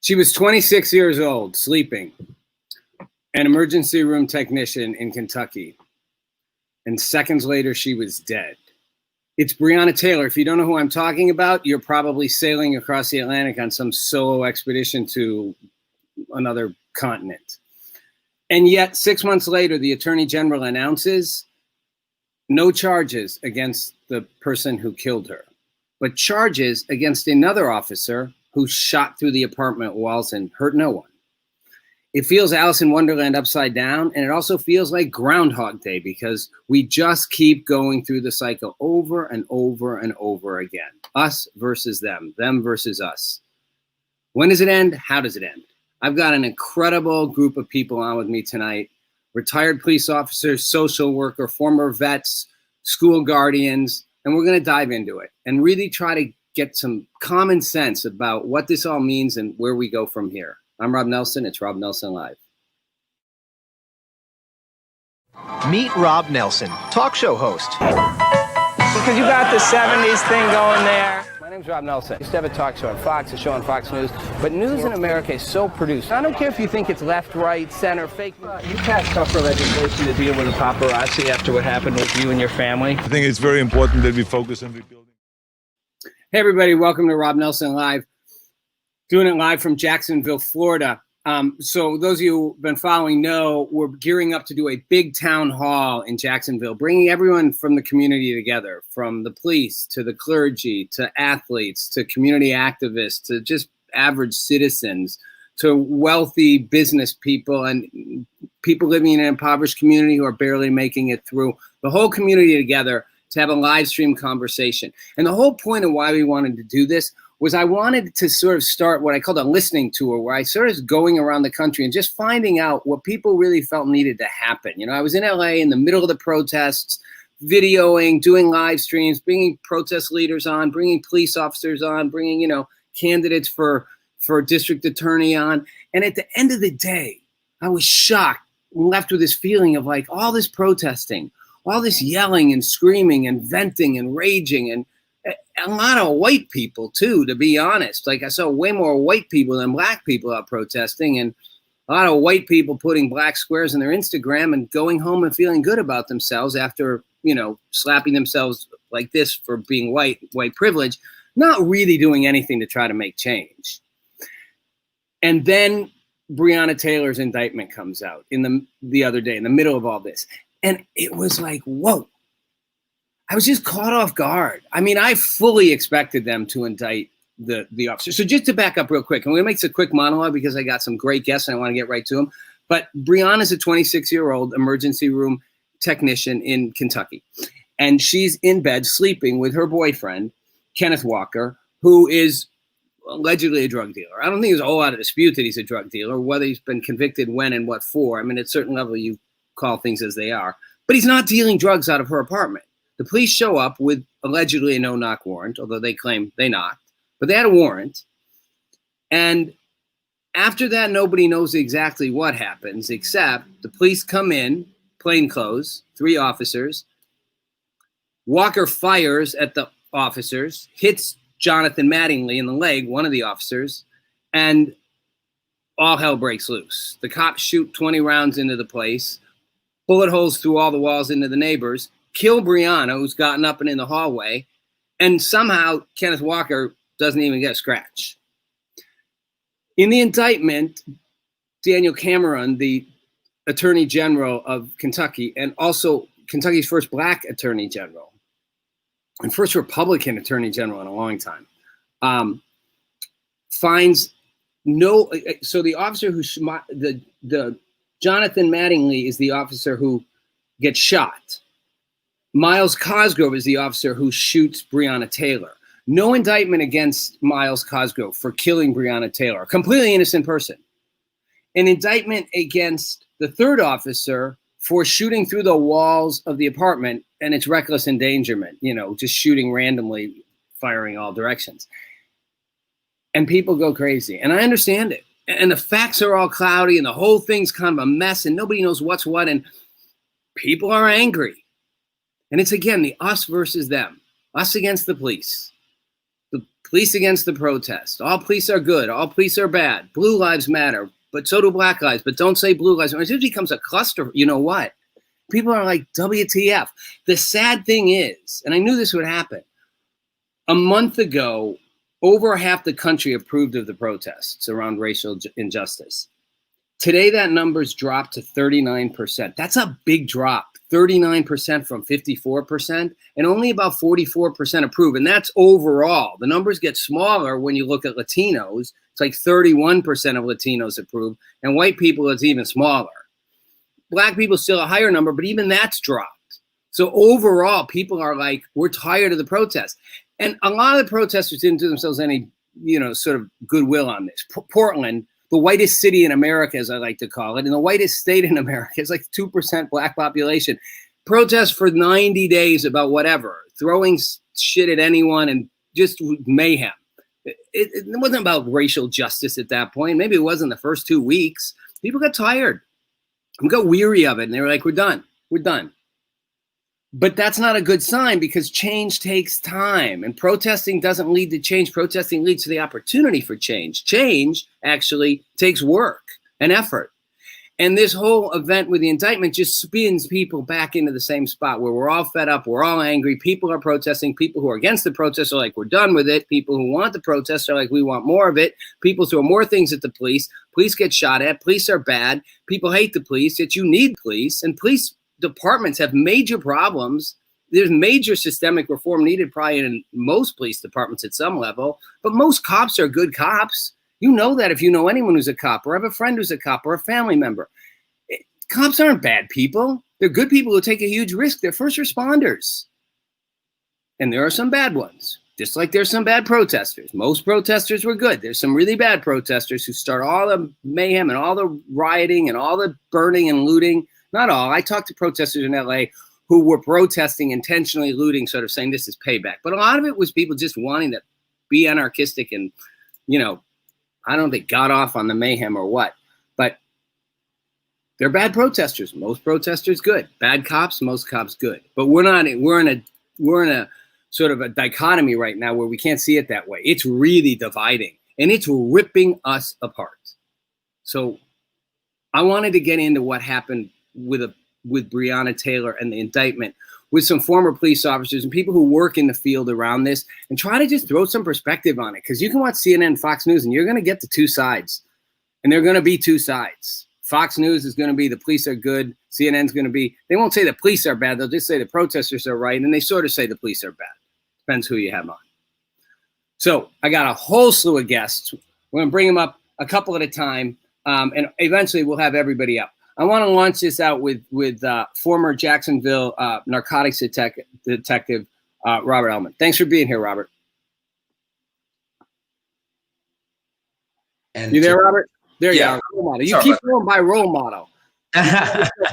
She was 26 years old, sleeping, an emergency room technician in Kentucky. And seconds later, she was dead. It's Breanna Taylor. If you don't know who I'm talking about, you're probably sailing across the Atlantic on some solo expedition to another continent. And yet, 6 months later, the Attorney General announces no charges against the person who killed her, but charges against another officer who shot through the apartment walls and hurt no one. It feels Alice in Wonderland upside down, and it also feels like Groundhog Day because we just keep going through the cycle over and over and over again. Us versus them versus us. When does it end? How does it end? I've got an incredible group of people on with me tonight. Retired police officers, social worker, former vets, school guardians, and we're going to dive into it and really try to get some common sense about what this all means and where we go from here. I'm Rob Nelson. It's Rob Nelson Live. Meet Rob Nelson, talk show host. Because you got the 70s thing going there. My name's Rob Nelson. I used to have a talk show on Fox, a show on Fox News, but news in America is so produced. I don't care if you think it's left, right, center, fake. You passed tougher legislation to deal with the paparazzi after what happened with you and your family. I think it's very important that we focus on rebuilding. Hey, everybody. Welcome to Rob Nelson Live. Doing it live from Jacksonville, Florida. So those of you who've been following know we're gearing up to do a big town hall in Jacksonville, bringing everyone from the community together, from the police to the clergy to athletes to community activists to just average citizens to wealthy business people and people living in an impoverished community who are barely making it through. The whole community together to have a live stream conversation. And the whole point of why we wanted to do this was I wanted to sort of start what I called a listening tour, where I sort of going around the country and just finding out what people really felt needed to happen. You know, I was in LA in the middle of the protests, videoing, doing live streams, bringing protest leaders on, bringing police officers on, bringing, candidates for district attorney on. And at the end of the day, I was shocked and left with this feeling of like all this protesting, all this yelling and screaming and venting and raging and a lot of white people too, to be honest. Like I saw way more white people than black people out protesting, and a lot of white people putting black squares in their Instagram and going home and feeling good about themselves after, slapping themselves like this for being white privilege, not really doing anything to try to make change. And then Breanna Taylor's indictment comes out the other day in the middle of all this. And it was like, whoa. I was just caught off guard. I mean, I fully expected them to indict the officer. So just to back up real quick, I'm going to make a quick monologue because I got some great guests and I want to get right to them. But Breanna is a 26-year-old emergency room technician in Kentucky. And she's in bed sleeping with her boyfriend, Kenneth Walker, who is allegedly a drug dealer. I don't think there's a whole lot of dispute that he's a drug dealer, whether he's been convicted, when, and what for. I mean, at a certain level, you call things as they are. But he's not dealing drugs out of her apartment. The police show up with allegedly a no-knock warrant, although they claim they knocked, but they had a warrant. And after that, nobody knows exactly what happens, except the police come in, plainclothes, 3 officers. Walker fires at the officers, hits Jonathan Mattingly in the leg, one of the officers, and all hell breaks loose. The cops shoot 20 rounds into the place, bullet holes through all the walls into the neighbors, kill Breanna, who's gotten up and in the hallway, and somehow Kenneth Walker doesn't even get a scratch. In the indictment, Daniel Cameron, the Attorney General of Kentucky, and also Kentucky's first black Attorney General, and first Republican Attorney General in a long time, finds no. So the officer who the Jonathan Mattingly is the officer who gets shot. Miles Cosgrove is the officer who shoots Breanna Taylor. No indictment against Miles Cosgrove for killing Breanna Taylor, a completely innocent person. An indictment against the third officer for shooting through the walls of the apartment, and it's reckless endangerment, just shooting randomly, firing all directions. And people go crazy, and I understand it. And the facts are all cloudy, and the whole thing's kind of a mess, and nobody knows what's what, and people are angry. And it's, again, the us versus them, us against the police Police against the protest. All police are good. All police are bad. Blue lives matter, but so do black lives. But don't say blue lives matter. It becomes a cluster. You know what? People are like, WTF. The sad thing is, and I knew this would happen, a month ago, over half the country approved of the protests around racial injustice. Today, that number's dropped to 39%. That's a big drop. 39% from 54%, and only about 44% approve. And that's overall. The numbers get smaller when you look at Latinos. It's like 31% of Latinos approve, and white people, it's even smaller. Black people still a higher number, but even that's dropped. So overall, people are like, we're tired of the protest. And a lot of the protesters didn't do themselves any, sort of goodwill on this. Portland, the whitest city in America, as I like to call it, and the whitest state in America, is like 2% black population. Protest for 90 days about whatever, throwing shit at anyone and just mayhem. It wasn't about racial justice at that point. Maybe it wasn't the first 2 weeks. People got tired. We got weary of it, and they were like, we're done. We're done. But that's not a good sign, because change takes time, and protesting doesn't lead to change. Protesting leads to the opportunity for change. Change actually takes work and effort. And this whole event with the indictment just spins people back into the same spot where we're all fed up. We're all angry. People are protesting. People who are against the protest are like, we're done with it. People who want the protest are like, we want more of it. People throw more things at the police. Police get shot at. Police are bad. People hate the police, yet you need police. And police departments have major problems. There's major systemic reform needed probably in most police departments at some level, but most cops are good cops. You know that if you know anyone who's a cop or have a friend who's a cop or a family member. Cops aren't bad people. They're good people who take a huge risk. They're first responders. And there are some bad ones, just like there's some bad protesters. Most protesters were good. There's some really bad protesters who start all the mayhem and all the rioting and all the burning and looting. Not all. I talked to protesters in LA who were protesting, intentionally looting, sort of saying this is payback. But a lot of it was people just wanting to be anarchistic and, I don't know if they got off on the mayhem or what. But they're bad protesters. Most protesters good. Bad cops, most cops good. But we're in a sort of a dichotomy right now where we can't see it that way. It's really dividing, and it's ripping us apart. So I wanted to get into what happened with Breanna Taylor and the indictment with some former police officers and people who work in the field around this, and try to just throw some perspective on it. Because you can watch CNN and Fox News and you're going to get the two sides, and they're going to be two sides. Fox News is going to be the police are good. CNN's going to be, they won't say the police are bad. They'll just say the protesters are right. And they sort of say the police are bad. Depends who you have on. So I got a whole slew of guests. We're going to bring them up a couple at a time. And eventually we'll have everybody up. I want to launch this out with former Jacksonville narcotics detective Robert Ellman. Thanks for being here, Robert. And you there, Robert? There you yeah. are. Role model. You keep going by role model.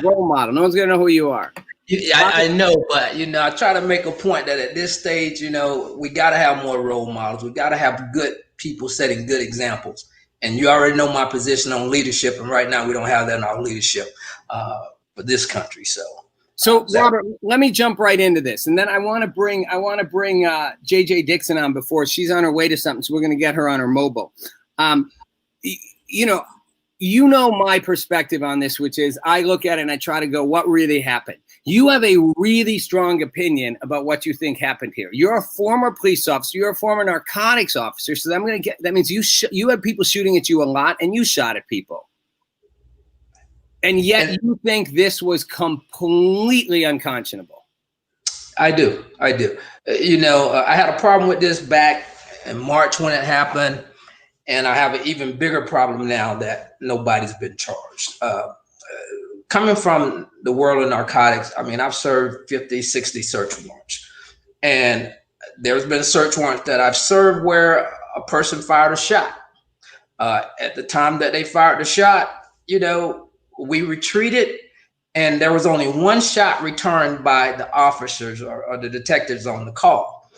Role model. No one's gonna know who you are. I know, but I try to make a point that at this stage, we got to have more role models. We got to have good people setting good examples. And you already know my position on leadership, and right now we don't have that in our leadership for this country. So Robert, let me jump right into this, and then I want to bring JJ Dixon on before she's on her way to something, so we're going to get her on her mobile. You know my perspective on this, which is I look at it and I try to go, what really happened? You have a really strong opinion about what you think happened here. You're a former police officer. You're a former narcotics officer. So that means you had people shooting at you a lot, and you shot at people. And yet you think this was completely unconscionable. I do. I had a problem with this back in March when it happened. And I have an even bigger problem now that nobody's been charged. Coming from the world of narcotics, I've served 50, 60 search warrants. And there's been search warrants that I've served where a person fired a shot. At the time that they fired the shot, we retreated, and there was only one shot returned by the officers or the detectives on the call.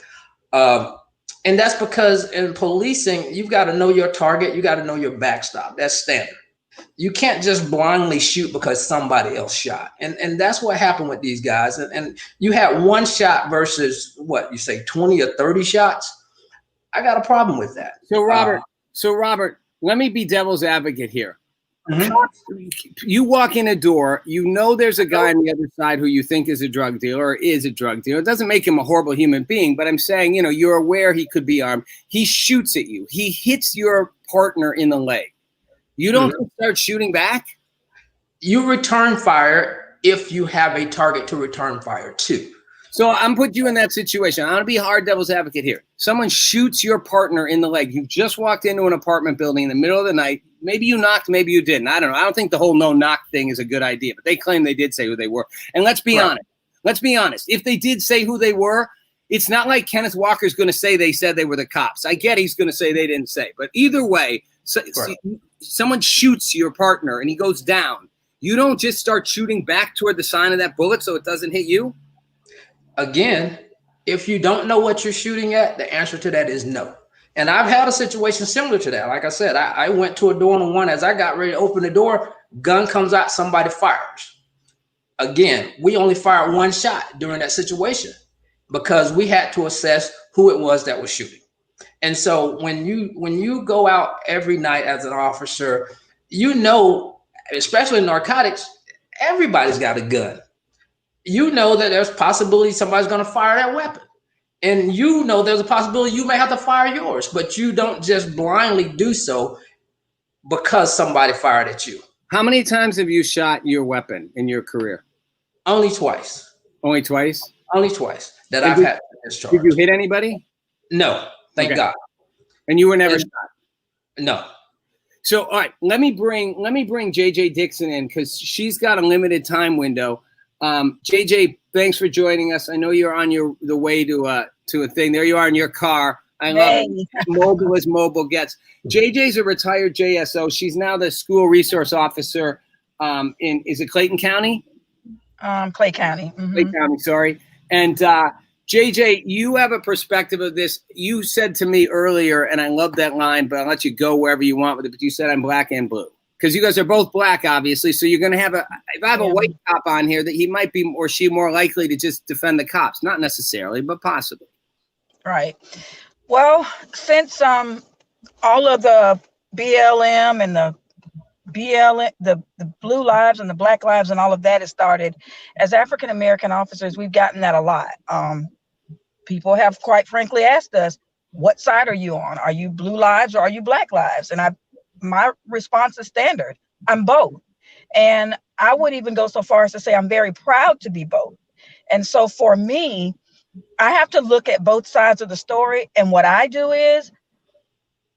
And that's because in policing, you've got to know your target. You got to know your backstop. That's standard. You can't just blindly shoot because somebody else shot. And that's what happened with these guys. And you had one shot versus 20 or 30 shots. I got a problem with that. So Robert, let me be devil's advocate here. Mhm. You walk in a door, you know there's a guy on the other side who you think is a drug dealer or is a drug dealer. It doesn't make him a horrible human being, but I'm saying, you know, you're aware he could be armed. He shoots at you. He hits your partner in the leg. You don't start shooting back? You return fire if you have a target to return fire to. So I'm putting you in that situation. I want to be hard devil's advocate here. Someone shoots your partner in the leg. You just walked into an apartment building in the middle of the night. Maybe you knocked, maybe you didn't. I don't know. I don't think the whole no knock thing is a good idea, but they claim they did say who they were. And let's be honest. Let's be honest. If they did say who they were, it's not like Kenneth Walker's going to say they said they were the cops. I get he's going to say they didn't say. But either way, someone shoots your partner and he goes down. You don't just start shooting back toward the sign of that bullet so it doesn't hit you? Again, if you don't know what you're shooting at, the answer to that is no. And I've had a situation similar to that. Like I said, I went to a door on one. As I got ready to open the door, gun comes out, somebody fires. Again, we only fired one shot during that situation because we had to assess who it was that was shooting. And so when you go out every night as an officer, you know, especially in narcotics, everybody's got a gun. You know that there's possibility somebody's going to fire that weapon. And you know there's a possibility you may have to fire yours, but you don't just blindly do so because somebody fired at you. How many times have you shot your weapon in your career? Only twice. Only twice? Only twice that I've had this charge. Did you hit anybody? No, thank God. And you were never shot? No. So, all right, let me bring JJ Dixon in because she's got a limited time window. JJ, thanks for joining us. I know you're on the way to a thing. There you are in your car. I love it. Mobile as mobile gets. JJ's a retired JSO. She's now the school resource officer is it Clayton County? Clay County. Mm-hmm. Clay County, sorry. And JJ, you have a perspective of this. You said to me earlier, and I love that line, but I'll let you go wherever you want with it, but you said I'm black and blue. Because you guys are both black, obviously. So you're going to have if I have a white cop on here, that he might be or she more likely to just defend the cops. Not necessarily, but possibly. Right. Well, since all of the BLM and the blue lives and the black lives and all of that has started, as African-American officers, we've gotten that a lot. People have quite frankly asked us, what side are you on? Are you blue lives or are you black lives? And my response is standard. I'm both. And I would even go so far as to say I'm very proud to be both. And so for me, I have to look at both sides of the story. And what I do is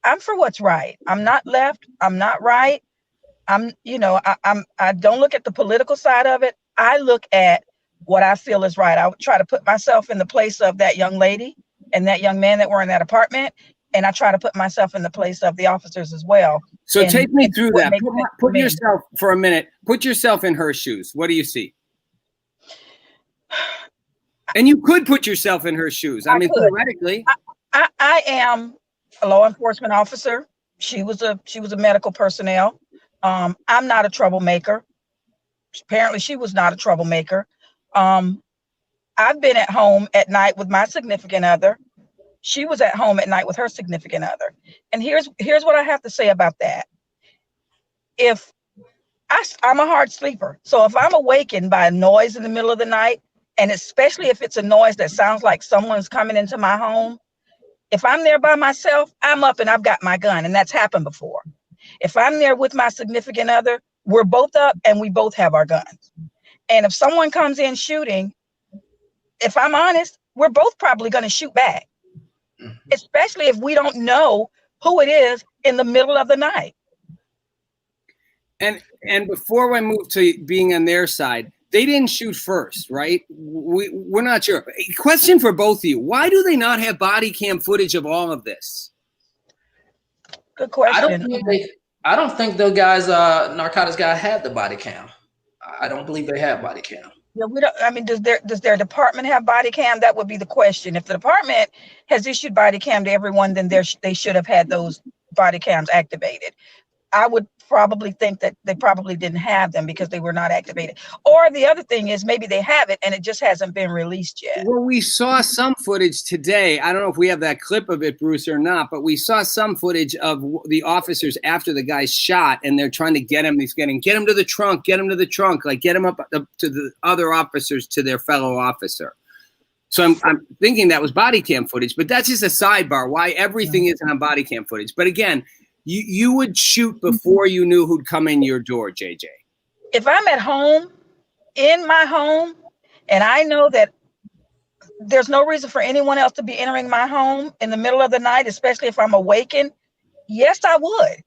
I'm for what's right. I'm not left. I'm not right. I don't look at the political side of it. I look at what I feel is right. I would try to put myself in the place of that young lady and that young man that were in that apartment. And I try to put myself in the place of the officers as well. So take me through that. Put me. yourself for a minute. Put yourself in her shoes. What do you see? And you could put yourself in her shoes. I mean, theoretically. I am a law enforcement officer. She was a medical personnel. I'm not a troublemaker. Apparently, she was not a troublemaker. I've been at home at night with my significant other. She was at home at night with her significant other. And here's what I have to say about that. If I'm a hard sleeper, so if I'm awakened by a noise in the middle of the night, and especially if it's a noise that sounds like someone's coming into my home, if I'm there by myself, I'm up and I've got my gun, and that's happened before. If I'm there with my significant other, we're both up and we both have our guns. And if someone comes in shooting, if I'm honest, we're both probably going to shoot back. Especially if we don't know who it is in the middle of the night. And before I move to being on their side, they didn't shoot first, right? We're not sure. A question for both of you. Why do they not have body cam footage of all of this? Good question. I don't think the guys, narcotics guy, had the body cam. I don't believe they had body cam. Yeah, we don't. I mean, does their department have body cam? That would be the question. If the department has issued body cam to everyone, then they should have had those body cams activated. I would probably think that they probably didn't have them because they were not activated. Or the other thing is maybe they have it and it just hasn't been released yet. Well, we saw some footage today. I don't know if we have that clip of it, Bruce, or not, but we saw some footage of the officers after the guy's shot, and they're trying to get him. He's getting, get him to the trunk, get him to the trunk, like get him up to the other officers, to their fellow officer. So I'm thinking that was body cam footage, but that's just a sidebar. Why everything isn't on body cam footage. But again, you would shoot before you knew who'd come in your door, JJ. If I'm at home, in my home, and I know that there's no reason for anyone else to be entering my home in the middle of the night, especially if I'm awakened, yes, I would.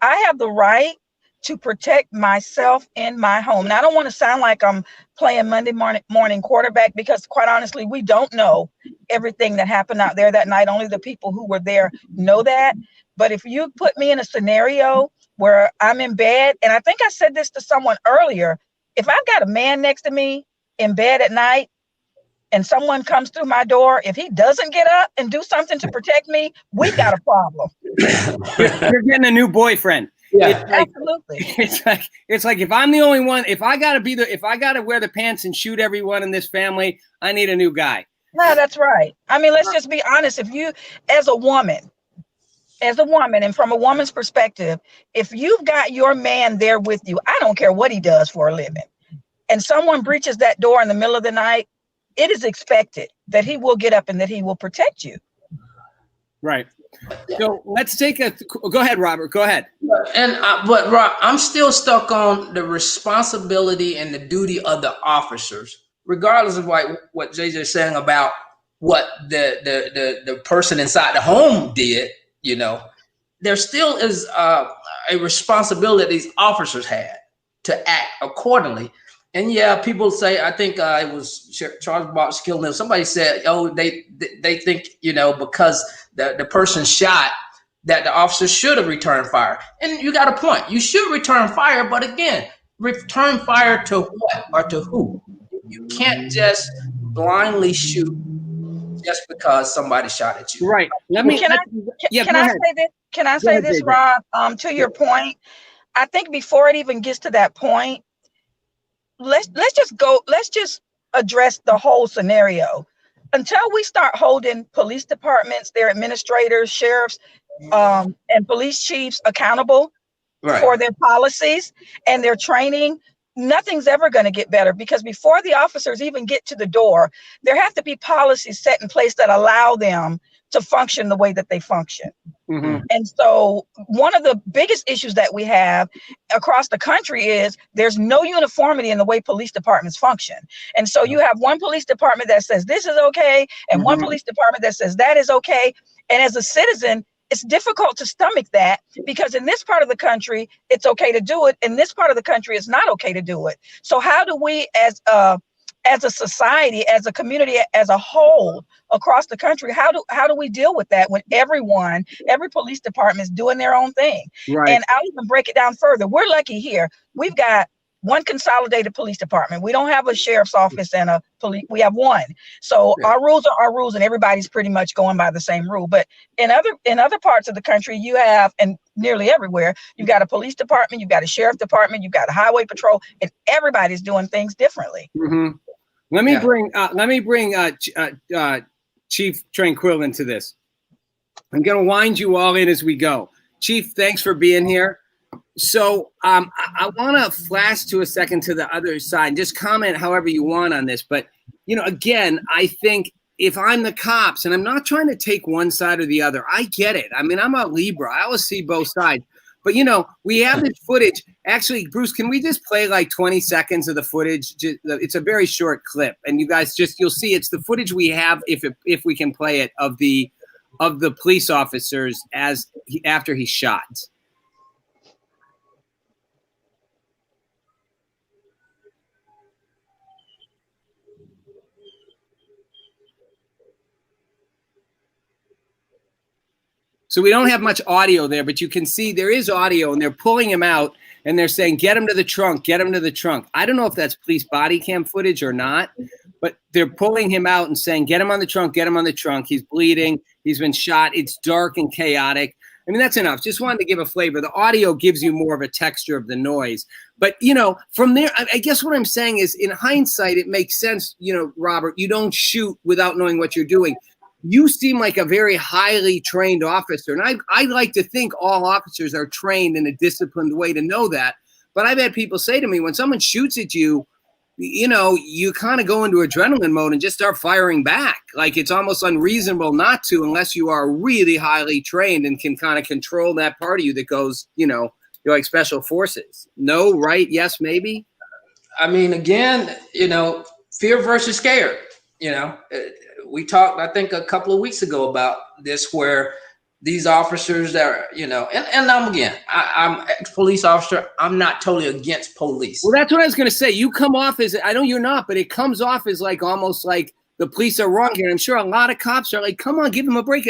I have the right to protect myself in my home. Now, I don't want to sound like I'm playing Monday morning quarterback, because quite honestly, we don't know everything that happened out there that night. Only the people who were there know that. But if you put me in a scenario where I'm in bed, and I think I said this to someone earlier, if I've got a man next to me in bed at night and someone comes through my door, if he doesn't get up and do something to protect me, we got a problem. You're getting a new boyfriend. Yeah, Absolutely. It's like if I'm the only one, if I gotta wear the pants and shoot everyone in this family, I need a new guy. No, that's right. I mean, let's just be honest. If you, as a woman, and from a woman's perspective, if you've got your man there with you, I don't care what he does for a living, and someone breaches that door in the middle of the night, it is expected that he will get up and that he will protect you. Right. So let's take go ahead, Robert. Go ahead. But Rob, I'm still stuck on the responsibility and the duty of the officers, regardless of what JJ is saying about what the person inside the home did. You know, there still is a responsibility these officers had to act accordingly. And yeah, people say, I think it was Charles Box killing him. Somebody said, oh, they think, you know, because the person shot, that the officer should have returned fire. And you got a point. You should return fire, but again, return fire to what or to who? You can't just blindly shoot just because somebody shot at you. Right. Can I say this, Rob? To your point, I think before it even gets to that point, let's just address the whole scenario. Until we start holding police departments, their administrators, sheriffs, and police chiefs accountable for their policies and their training, nothing's ever going to get better, because before the officers even get to the door, there have to be policies set in place that allow them to function the way that they function. Mm-hmm. And so one of the biggest issues that we have across the country is there's no uniformity in the way police departments function. And so you have one police department that says this is okay, and one police department that says that is okay. And as a citizen, it's difficult to stomach that, because in this part of the country, it's okay to do it. In this part of the country, it's not okay to do it. So how do we, as a society, as a community, as a whole across the country, how do we deal with that when every police department is doing their own thing? Right. And I'll even break it down further. We're lucky here. We've got one consolidated police department. We don't have a sheriff's office and a police. We have one. So our rules are our rules, and everybody's pretty much going by the same rule. But in other parts of the country, you have, and nearly everywhere, you've got a police department, you've got a sheriff department, you've got a highway patrol, and everybody's doing things differently. Mm-hmm. Let me bring Chief Tranquil into this. I'm going to wind you all in as we go. Chief, thanks for being here. So I want to flash to a second to the other side. Just comment however you want on this. But, you know, again, I think if I'm the cops, and I'm not trying to take one side or the other, I get it. I mean, I'm a Libra. I always see both sides. But, you know, we have this footage. Actually, Bruce, can we just play like 20 seconds of the footage? It's a very short clip. And you guys you'll see it's the footage we have, if we can play it, of the police officers after he shot. So we don't have much audio there, but you can see there is audio, and they're pulling him out, and they're saying, get him to the trunk, get him to the trunk. I don't know if that's police body cam footage or not, but they're pulling him out and saying, get him on the trunk, get him on the trunk. He's bleeding. He's been shot. It's dark and chaotic. I mean, that's enough. Just wanted to give a flavor. The audio gives you more of a texture of the noise. But, you know, from there, I guess what I'm saying is, in hindsight, it makes sense, you know, Robert, you don't shoot without knowing what you're doing. You seem like a very highly trained officer. And I like to think all officers are trained in a disciplined way to know that. But I've had people say to me, when someone shoots at you, you know, you kind of go into adrenaline mode and just start firing back. Like, it's almost unreasonable not to, unless you are really highly trained and can kind of control that part of you that goes, you know, you're like special forces. No, right? Yes, maybe. I mean, again, you know, fear versus scared. You know, we talked, I think, a couple of weeks ago about this, where these officers that are, you know, and I'm ex-police officer. I'm not totally against police. Well, that's what I was going to say. You come off as, I know you're not, but it comes off as like almost like the police are wrong here. And I'm sure a lot of cops are like, come on, give him a break.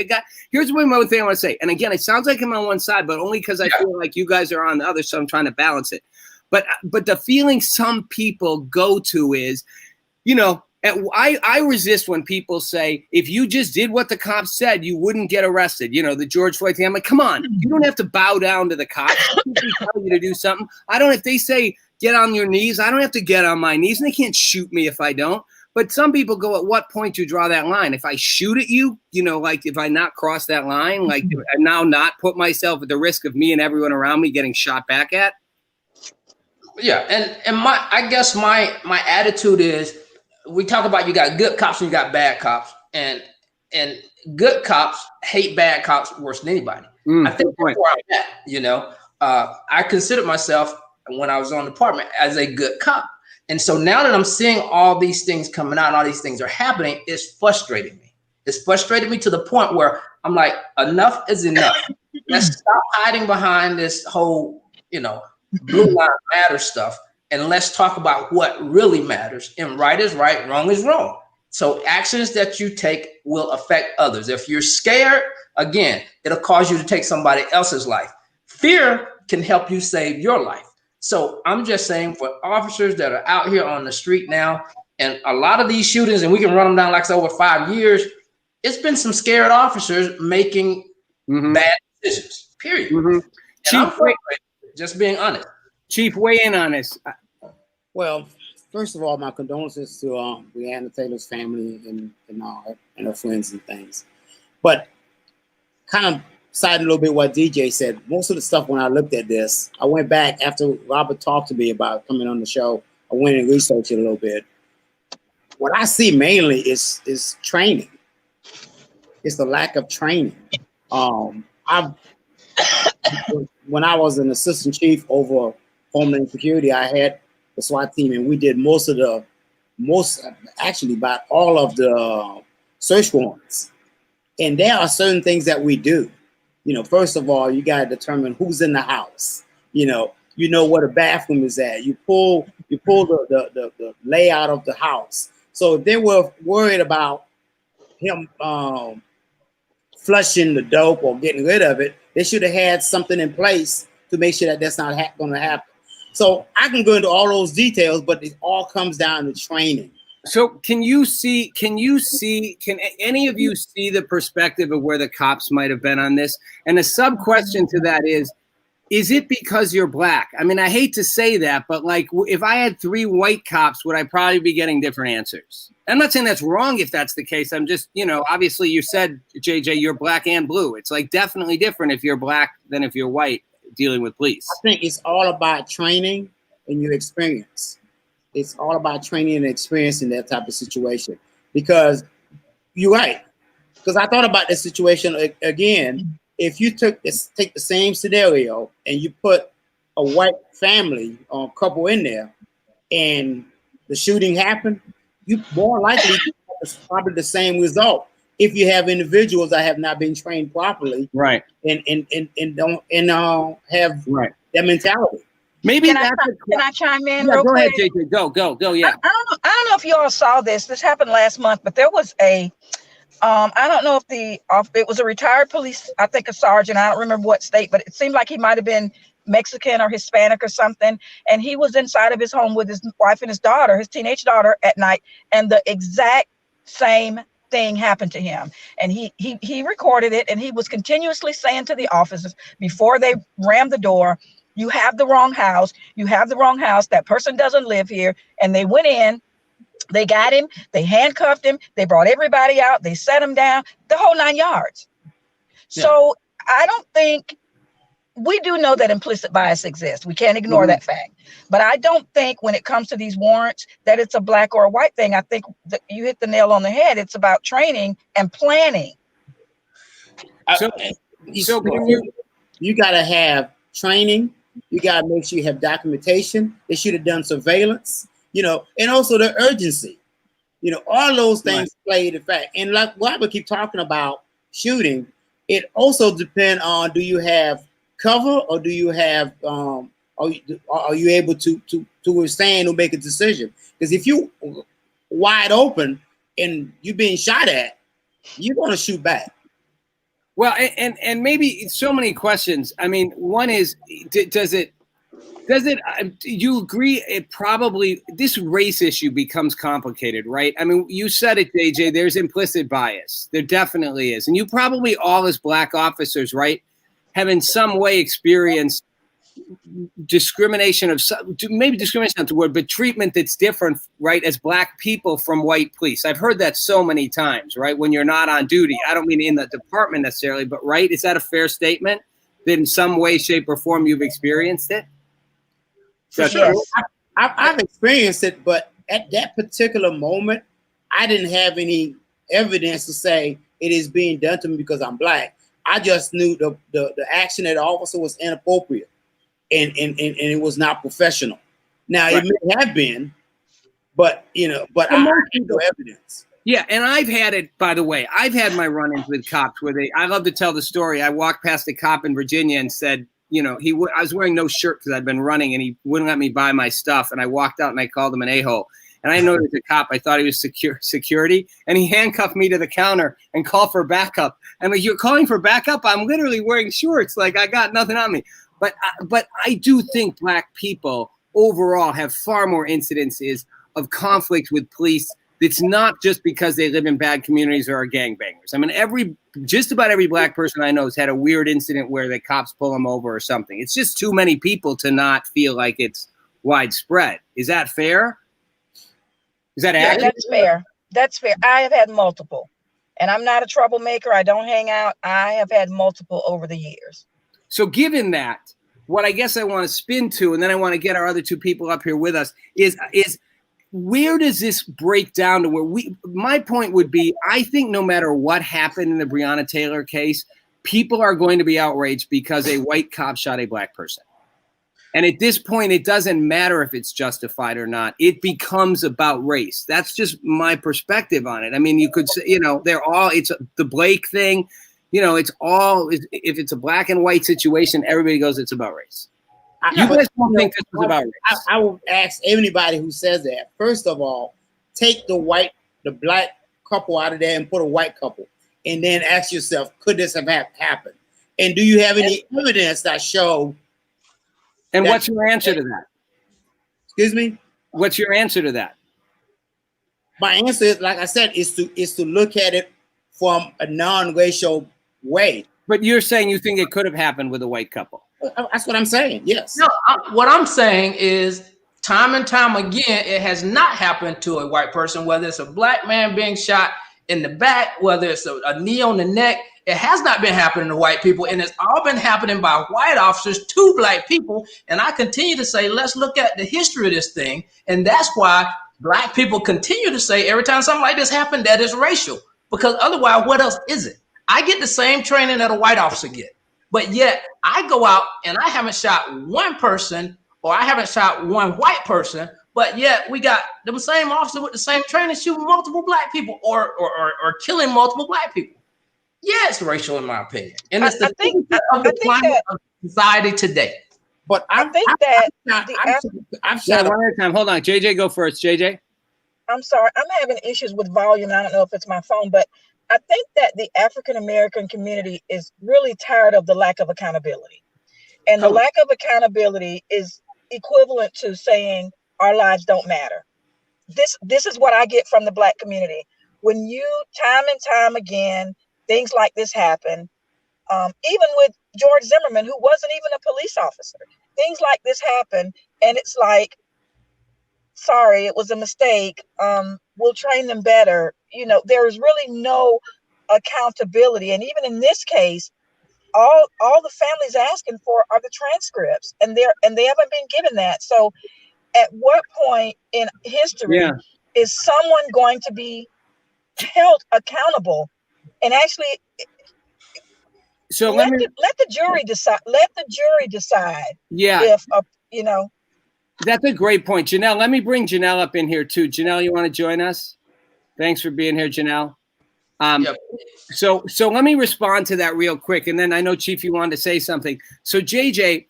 Here's one more thing I want to say. And again, it sounds like I'm on one side, but only because I feel like you guys are on the other, so I'm trying to balance it. But the feeling some people go to is, you know, I resist when people say, if you just did what the cops said, you wouldn't get arrested. You know, the George Floyd thing. I'm like, come on, you don't have to bow down to the cops. If they tell you to do something, if they say get on your knees, I don't have to get on my knees, and they can't shoot me if I don't. But some people go, at what point do you draw that line? If I shoot at you, you know, like if I not cross that line, like I now not put myself at the risk of me and everyone around me getting shot back at. Yeah, and I guess my attitude is, we talk about you got good cops and you got bad cops, and good cops hate bad cops worse than anybody. I think that's where I'm at. You know, I considered myself, when I was on the department, as a good cop, and so now that I'm seeing all these things coming out, and all these things are happening, it's frustrating me. It's frustrating me to the point where I'm like, enough is enough. Let's stop hiding behind this whole, you know, blue line matter stuff. And let's talk about what really matters. And right is right, wrong is wrong. So actions that you take will affect others. If you're scared, again, it'll cause you to take somebody else's life. Fear can help you save your life. So I'm just saying, for officers that are out here on the street now, and a lot of these shootings, and we can run them down like over 5 years, it's been some scared officers making bad decisions, period. And I'm just being honest. Chief, weigh in on this. Well, first of all, my condolences to Breanna Taylor's family and her friends and things. But kind of citing a little bit what DJ said, most of the stuff, when I looked at this, I went back after Robert talked to me about coming on the show. I went and researched it a little bit. What I see mainly is training. It's the lack of training. When I was an assistant chief over Homeland Security, I had the SWAT team, and we did about all of the search warrants. And there are certain things that we do. You know, first of all, you got to determine who's in the house. You know where the bathroom is at. You pull the layout of the house. So if they were worried about him flushing the dope or getting rid of it, they should have had something in place to make sure that that's not going to happen. So I can go into all those details, but it all comes down to training. So can any of you see the perspective of where the cops might have been on this? And a sub question to that is it because you're black? I mean, I hate to say that, but like, if I had 3 white cops, would I probably be getting different answers? I'm not saying that's wrong if that's the case. I'm just, you know, obviously you said, JJ, you're black and blue. It's like definitely different if you're black than if you're white dealing with police. I think it's all about training and your experience. It's all about training and experience in that type of situation. Because you're right. Because I thought about this situation again. If you take the same scenario and you put a white family or couple in there, and the shooting happened, you more likely it's probably the same result. If you have individuals that have not been trained properly, right, and don't have that mentality. Maybe can I chime in? Yeah, real go quick? ahead, JJ. Go. Yeah. I don't know if you all saw this. This happened last month, but there was a I don't know if it was a retired police, I think a sergeant. I don't remember what state, but it seemed like he might have been Mexican or Hispanic or something. And he was inside of his home with his wife and his daughter, his teenage daughter, at night, and the exact same thing happened to him, and he recorded it, and he was continuously saying to the officers before they rammed the door, you have the wrong house, you have the wrong house, that person doesn't live here. And they went in, they got him, they handcuffed him, they brought everybody out, they set him down, the whole 9 yards. So I don't think, we do know that implicit bias exists. We can't ignore that fact. But I don't think when it comes to these warrants that it's a black or a white thing. I think that you hit the nail on the head. It's about training and planning. So you got to have training. You got to make sure you have documentation. They should have done surveillance, you know, and also the urgency. You know, all those things play the fact. And like what we keep talking about shooting, it also depends on, do you have cover, or do you have are you able to withstand or make a decision? Because if you wide open and you're being shot at, you're going to shoot back. Well, and maybe so many questions. I mean, one is, does it you agree it probably, this race issue becomes complicated, right? I mean, you said it, JJ, there's implicit bias. There definitely is. And you probably all as black officers, right, have in some way experienced discrimination of some, maybe discrimination not the word, but treatment that's different, right, as black people from white police. I've heard that so many times, right, when you're not on duty. I don't mean in the department necessarily, but right, is that a fair statement that in some way, shape, or form you've experienced it? For sure. I've experienced it, but at that particular moment, I didn't have any evidence to say it is being done to me because I'm black. I just knew the action of the officer was inappropriate and it was not professional. Now, it may have been, but, you know, but I have no evidence. Yeah, and I've had it, by the way, I've had my run-ins with cops where I love to tell the story. I walked past a cop in Virginia and said, you know, I was wearing no shirt because I'd been running, and he wouldn't let me buy my stuff. And I walked out and I called him an a-hole. And I know he was a cop. I thought he was security. And he handcuffed me to the counter and called for backup. And like, you're calling for backup? I'm literally wearing shorts. Like, I got nothing on me. But I do think black people overall have far more incidences of conflict with police. It's not just because they live in bad communities or are gangbangers. I mean, just about every black person I know has had a weird incident where the cops pull them over or something. It's just too many people to not feel like it's widespread. Is that fair? Is that accurate? That's fair. That's fair. I have had multiple, and I'm not a troublemaker. I don't hang out. I have had multiple over the years. So given that, what I guess I want to spin to, and then I want to get our other two people up here with us, is where does this break down to where my point would be, I think no matter what happened in the Breanna Taylor case, people are going to be outraged because a white cop shot a black person. And at this point, it doesn't matter if it's justified or not. It becomes about race. That's just my perspective on it. I mean, you could say, you know, it's the Blake thing, you know, if it's a black and white situation, everybody goes, it's about race. You guys don't think this was about race? I will ask anybody who says that, first of all, take the black couple out of there and put a white couple. And then ask yourself, could this have happened? And do you have any evidence that show? And what's your answer to that? Excuse me? What's your answer to that? My answer is, like I said, is to look at it from a non-racial way. But you're saying you think it could have happened with a white couple. That's what I'm saying. Yes. No, what I'm saying is time and time again, it has not happened to a white person, whether it's a black man being shot in the back, whether it's a knee on the neck. It has not been happening to white people, and it's all been happening by white officers to black people. And I continue to say, let's look at the history of this thing. And that's why black people continue to say every time something like this happened, that is racial, because otherwise, what else is it? I get the same training that a white officer get, but yet I go out and I haven't shot one person, or I haven't shot one white person, but yet we got the same officer with the same training shooting multiple black people or killing multiple black people. Yeah, it's racial in my opinion, and it's the climate of society today. But I think that I'm shot. One at a time. Hold on, JJ, go first. JJ. I'm sorry, I'm having issues with volume. I don't know if it's my phone, but I think that the African American community is really tired of the lack of accountability, and the lack of accountability is equivalent to saying our lives don't matter. This is what I get from the black community. when you time and time again, things like this happen, even with George Zimmerman, who wasn't even a police officer, things like this happen. And it's like, sorry, it was a mistake. We'll train them better. You know, there is really no accountability. And even in this case, all the family's asking for are the transcripts, and they haven't been given that. So at what point in history is someone going to be held accountable? And actually, so let the jury decide. Let the jury decide. Yeah. If you know. That's a great point, Janelle. Let me bring Janelle up in here too. Janelle, you want to join us? Thanks for being here, Janelle. Yep. So let me respond to that real quick, and then I know, Chief, you wanted to say something. So JJ,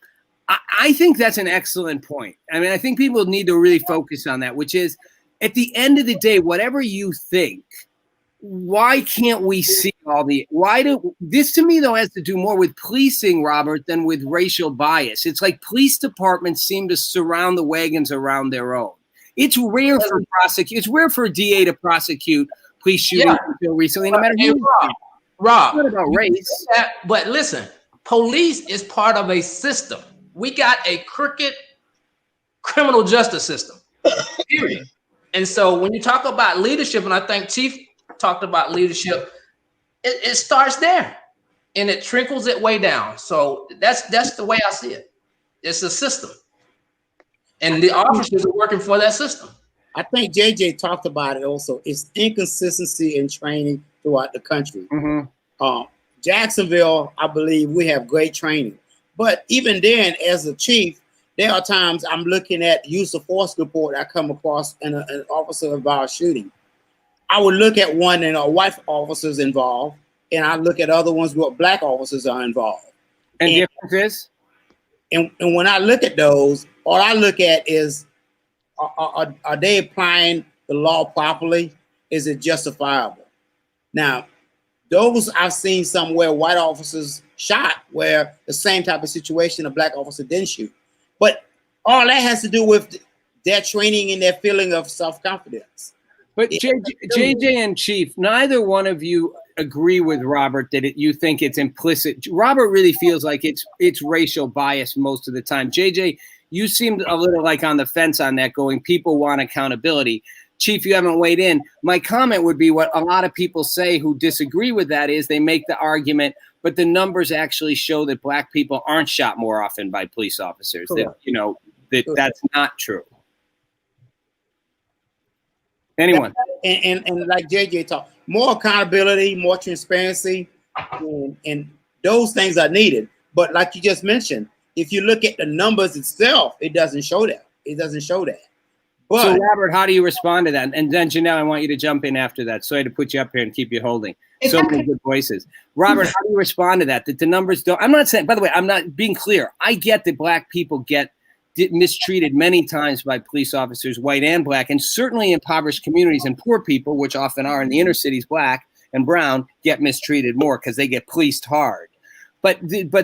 I think that's an excellent point. I mean, I think people need to really focus on that, which is, at the end of the day, whatever you think, why can't we see all the, this to me though has to do more with policing, Robert, than with racial bias. It's like police departments seem to surround the wagons around their own. It's rare for a DA to prosecute police shootings until recently, no matter who. Rob, it's not about race. But listen, police is part of a system. We got a crooked criminal justice system, period. And so when you talk about leadership, and I think Chief talked about leadership, it starts there and it trickles it way down. So that's the way I see it. It's a system, and the officers are working for that system. I think JJ talked about it also. It's inconsistency in training throughout the country. Jacksonville, I believe we have great training. But even then, as a chief, there are times I'm looking at use of force report I come across in an officer involved shooting. I would look at one and white officers involved, and I look at other ones where black officers are involved. And difference is? And when I look at those, all I look at is, are they applying the law properly? Is it justifiable? Now, those I've seen somewhere white officers shot where the same type of situation a black officer didn't shoot. But all that has to do with their training and their feeling of self-confidence. But JJ and Chief, neither one of you agree with Robert that you think it's implicit. Robert really feels like it's racial bias most of the time. JJ, you seemed a little like on the fence on that, going, people want accountability. Chief, you haven't weighed in. My comment would be what a lot of people say who disagree with that is they make the argument, but the numbers actually show that black people aren't shot more often by police officers. That, that's not true. Anyone? And like JJ talked, more accountability, more transparency, and those things are needed. But like you just mentioned, if you look at the numbers itself, it doesn't show that. It doesn't show that. But, so Robert, how do you respond to that? And then Janelle, I want you to jump in after that. Sorry to put you up here and keep you holding. So many good voices. Robert, how do you respond to that? That the numbers don't, I'm not saying, by the way, I'm not being clear. I get that black people get mistreated many times by police officers, white and black, and certainly impoverished communities and poor people, which often are in the inner cities, black and brown, get mistreated more because they get policed hard. But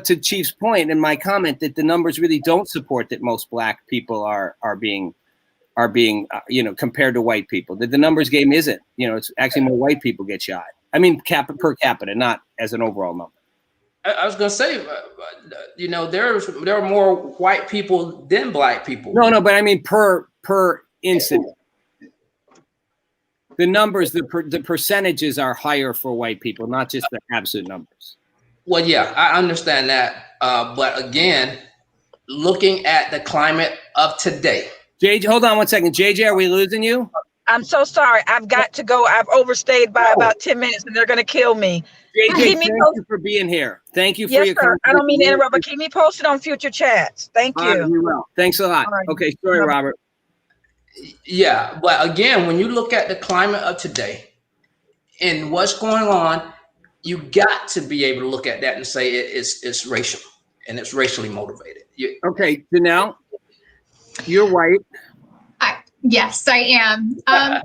to Chief's point and my comment that the numbers really don't support that most black people are being compared to white people. That the numbers game isn't. It's actually more white people get shot. I mean, per capita, not as an overall number. I was going to say, there are more white people than black people. No, but I mean per incident. The numbers, the percentages are higher for white people, not just the absolute numbers. Well, yeah, I understand that. But again, looking at the climate of today. JJ, hold on one second. JJ, are we losing you? I'm so sorry. I've got to go. I've overstayed by about 10 minutes and they're going to kill me. JJ, thank you for being here. Thank you for your sir. I don't mean to interrupt, but keep me posted on future chats. Thank you. We will. Thanks a lot. Right. Okay, sorry, Robert. Yeah, but again, when you look at the climate of today and what's going on, you got to be able to look at that and say it's racial and it's racially motivated. Okay, Janelle, you're white. Yes, I am. So I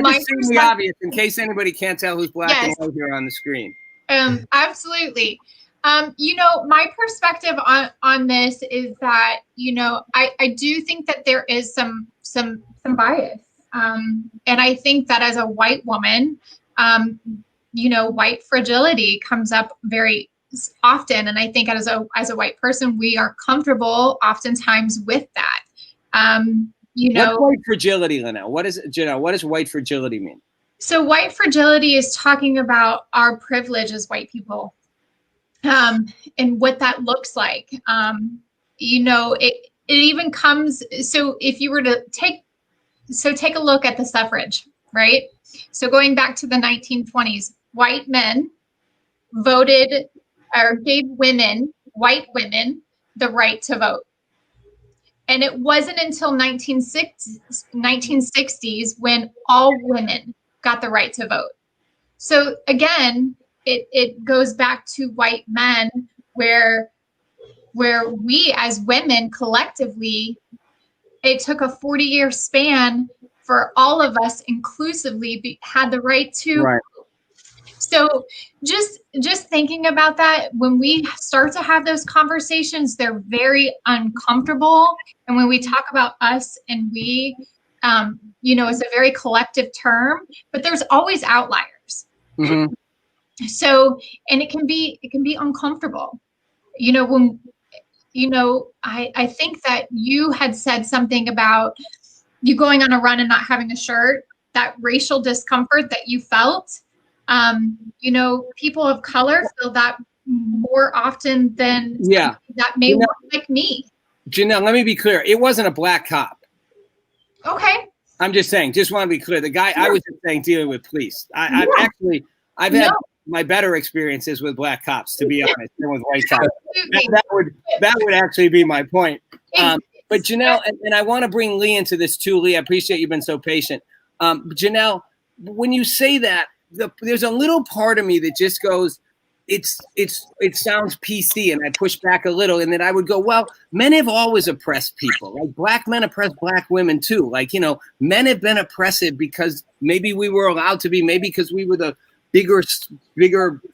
just see the obvious in case anybody can't tell who's black and white here on the screen. Absolutely. My perspective on this is that, I do think that there is some bias. And I think that as a white woman, white fragility comes up very often. And I think as a white person, we are comfortable oftentimes with that. What's white fragility, Linnell? What does white fragility mean? So white fragility is talking about our privilege as white people, and what that looks like. It even comes. So if you were to take a look at the suffrage, right? So going back to the 1920s, white men voted or gave white women, the right to vote. And it wasn't until 1960s when all women got the right to vote. So again, it goes back to white men where we as women collectively, it took a 40-year span for all of us inclusively had the right to. Right. So just thinking about that, when we start to have those conversations, they're very uncomfortable. And when we talk about us and we, it's a very collective term, but there's always outliers. Mm-hmm. So, and it can be uncomfortable. I think that you had said something about you going on a run and not having a shirt, that racial discomfort that you felt. People of color feel that more often than that may look like me. Janelle, let me be clear. It wasn't a black cop. Okay. I'm just saying, just want to be clear. The guy, I was just saying, dealing with police. I've had my better experiences with black cops, to be honest, than with white cops. That would actually be my point. But Janelle, and I want to bring Lee into this too. Lee, I appreciate you've been so patient. Janelle, when you say that, there's a little part of me that just goes, it sounds PC, and I push back a little, and then I would go, well, men have always oppressed people. Like black men oppress black women too. Like, men have been oppressive because maybe we were allowed to be, maybe because we were the bigger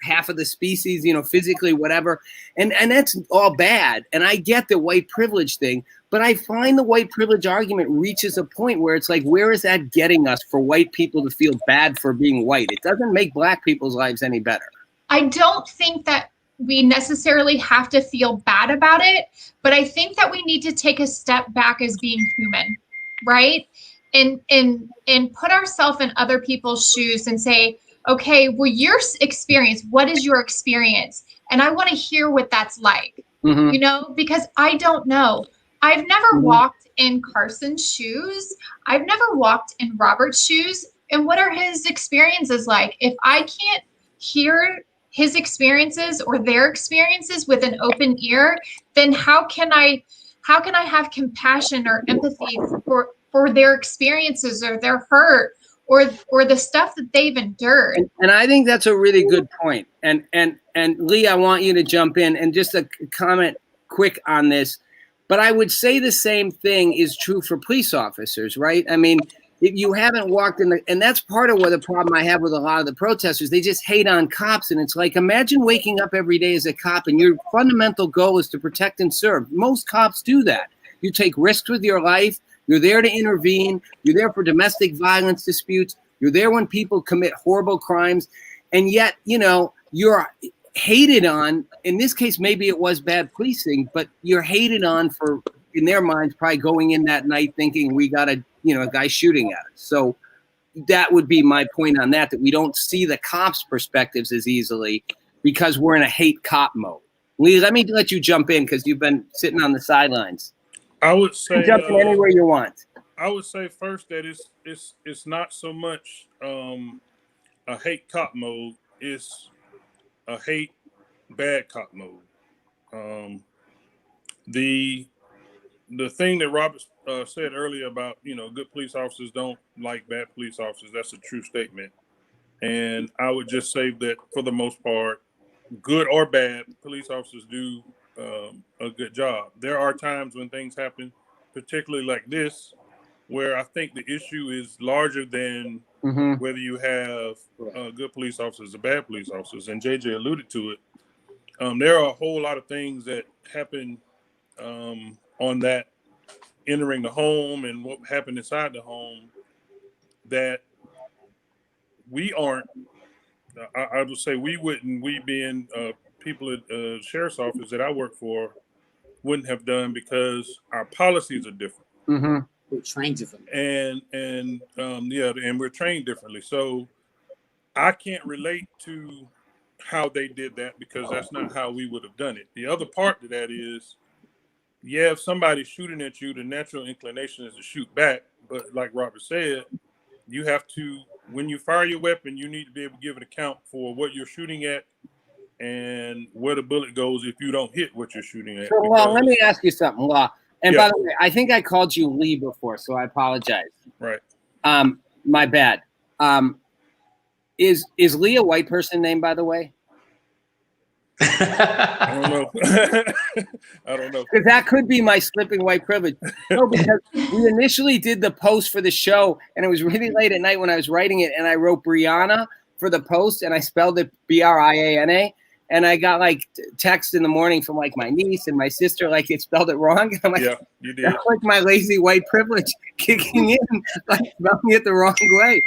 half of the species, physically, whatever. And that's all bad. And I get the white privilege thing, but I find the white privilege argument reaches a point where it's like, where is that getting us for white people to feel bad for being white? It doesn't make black people's lives any better. I don't think that we necessarily have to feel bad about it, but I think that we need to take a step back as being human, right? And put ourselves in other people's shoes and say, okay, well, your experience, what is your experience? And I want to hear what that's like, because I don't know. I've never walked in Carson's shoes. I've never walked in Robert's shoes. And what are his experiences like? If I can't hear his experiences or their experiences with an open ear, then how can I have compassion or empathy for their experiences or their hurt or the stuff that they've endured? And I think that's a really good point. And Lee, I want you to jump in and just a comment quick on this. But I would say the same thing is true for police officers, right? I mean, if you haven't walked in and that's part of what the problem I have with a lot of the protesters, they just hate on cops. And it's like, imagine waking up every day as a cop and your fundamental goal is to protect and serve. Most cops do that. You take risks with your life. You're there to intervene. You're there for domestic violence disputes. You're there when people commit horrible crimes. And yet, you're hated on. In this case, maybe it was bad policing, but you're hated on for, in their minds, probably going in that night thinking we got a guy shooting at us. So that would be my point on that we don't see the cops' perspectives as easily because we're in a hate cop mode. Lee, let me let you jump in because you've been sitting on the sidelines. I would say jump in anywhere you want. I would say first that it's not so much a hate cop mode, it's a hate bad cop mode. The thing that Robert said earlier about good police officers don't like bad police officers, that's a true statement. And I would just say that for the most part, good or bad, police officers do a good job. There are times when things happen, particularly like this, where I think the issue is larger than whether you have good police officers or bad police officers. And JJ alluded to it. There are a whole lot of things that happen on that entering the home and what happened inside the home that we aren't. I would say we wouldn't. We being people at sheriff's office that I work for wouldn't have done because our policies are different. Mm-hmm. We're trained differently. And we're trained differently. So I can't relate to how they did that because that's not how we would have done it. The other part to that is, yeah, if somebody's shooting at you, the natural inclination is to shoot back. But like Robert said, you have to, when you fire your weapon, you need to be able to give an account for what you're shooting at and where the bullet goes if you don't hit what you're shooting at. So, Law, let me ask you something, Law. And by the way, I think I called you Lee before, so I apologize. Right. My bad. Is Lee a white person name, by the way? I don't know. I don't know. Because that could be my slipping white privilege. No, because we initially did the post for the show, and it was really late at night when I was writing it, and I wrote Breanna for the post, and I spelled it Briana, and I got like text in the morning from like my niece and my sister, like it spelled it wrong. And I'm like, yeah, you did. That's like my lazy white privilege kicking in, like spelling it the wrong way.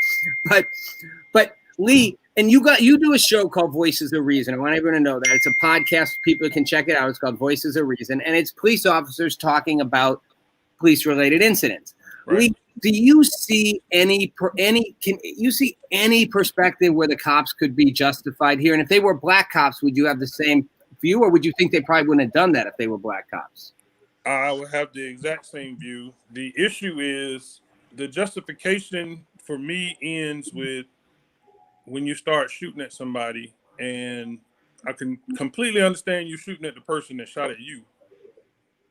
But Lee, and you do a show called Voices of Reason. I want everyone to know that it's a podcast. People can check it out. It's called Voices of Reason, and it's police officers talking about police-related incidents. Right. Lee, do you see any perspective where the cops could be justified here? And if they were black cops, would you have the same view, or would you think they probably wouldn't have done that if they were black cops? I would have the exact same view. The issue is the justification for me ends with when you start shooting at somebody, and I can completely understand you shooting at the person that shot at you.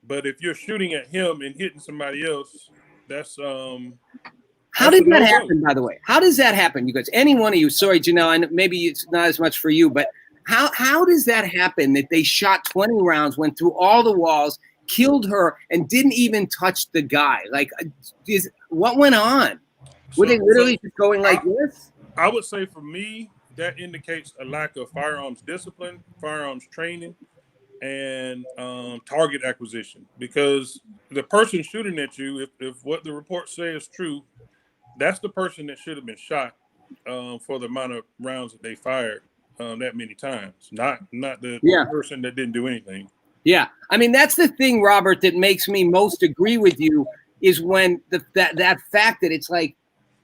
But if you're shooting at him and hitting somebody else, that's how did that happen, by the way? How does that happen? You guys, any one of you, sorry, Janelle, and maybe it's not as much for you, but how does that happen that they shot 20 rounds, went through all the walls, killed her, and didn't even touch the guy? Like, what went on? Were they literally just going like this? I would say for me, that indicates a lack of firearms discipline, firearms training, and target acquisition. Because the person shooting at you, if what the report says is true, that's the person that should have been shot for the amount of rounds that they fired that many times, not the person that didn't do anything. Yeah, I mean, that's the thing, Robert, that makes me most agree with you is when that fact that it's like